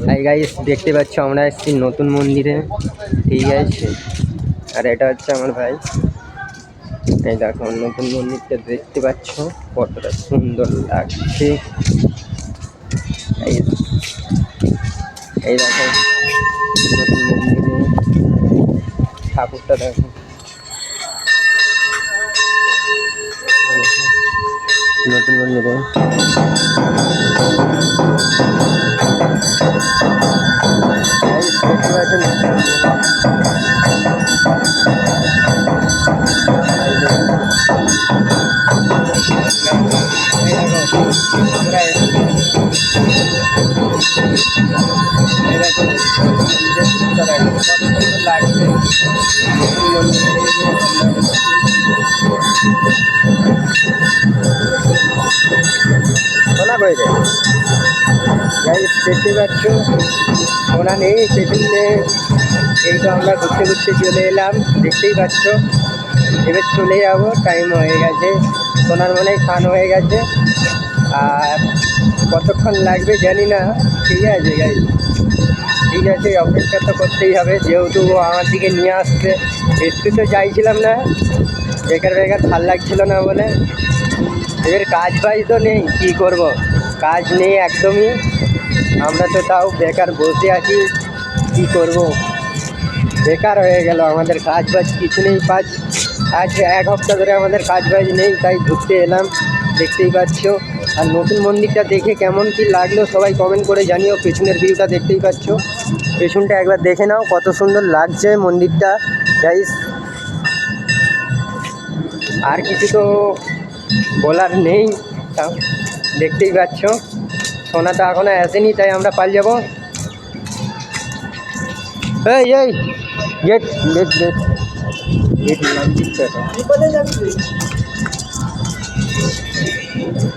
Hi guys, দেখতে পাচ্ছ আমরা এসেছি নতুন মন্দিরে, ঠিক আছে। আর এটা হচ্ছে আমার ভাই। এই দেখো নতুন মন্দিরটা দেখতে পাচ্ছ কতটা সুন্দর লাগছে। এই দেখো নতুন মন্দিরে ঠাকুরটা দেখো, নতুন মন্দিরে দেখতে পাচ্ছেন। শোনা কইরে দেখতে পাচ্ছ ওনা নেই সেখানে। এই তো আমরা ঘুরতে ঘুরতে চলে এলাম, দেখতেই পাচ্ছ। এবার চলে যাবো, টাইম হয়ে গেছে, সোনার মনে খান হয়ে গেছে। আর কতক্ষণ লাগবে জানি না, ঠিক আছে গাইস। ঠিক আছে, অপেক্ষা তো করতেই হবে, যেহেতু আমার দিকে নিয়ে আসছে। একটু তো চাইছিলাম না, বেকার বেকার ভাল লাগছিল না বলে। এবার কাজ বাজ তো নেই, কী করব, কাজ নেই একদমই। আমরা তো তাও বেকার বসে আছি, কী করব, বেকার হয়ে গেল আমাদের কাজ বাজ কিছু নেই। আজ 1 হপ্তাহ ধরে আমাদের কাজ বাজ নেই, তাই ঘুরতে এলাম, দেখতেই পাচ্ছ। আর নতুন মন্দিরটা দেখে কেমন কি লাগলো সবাই কমেন্ট করে জানিও। পেছনের ভিউটা দেখতেই পাচ্ছ, পেছনটা একবার দেখে নাও কত সুন্দর লাগছে মন্দিরটা গাইস। আর কিছু তো বলার নেই, দেখতেই পাচ্ছ। সোনাটা এখনো আসেনি, তাই আমরা পাল যাবো। এই গেট গেট গেট গেট দিচ্ছে।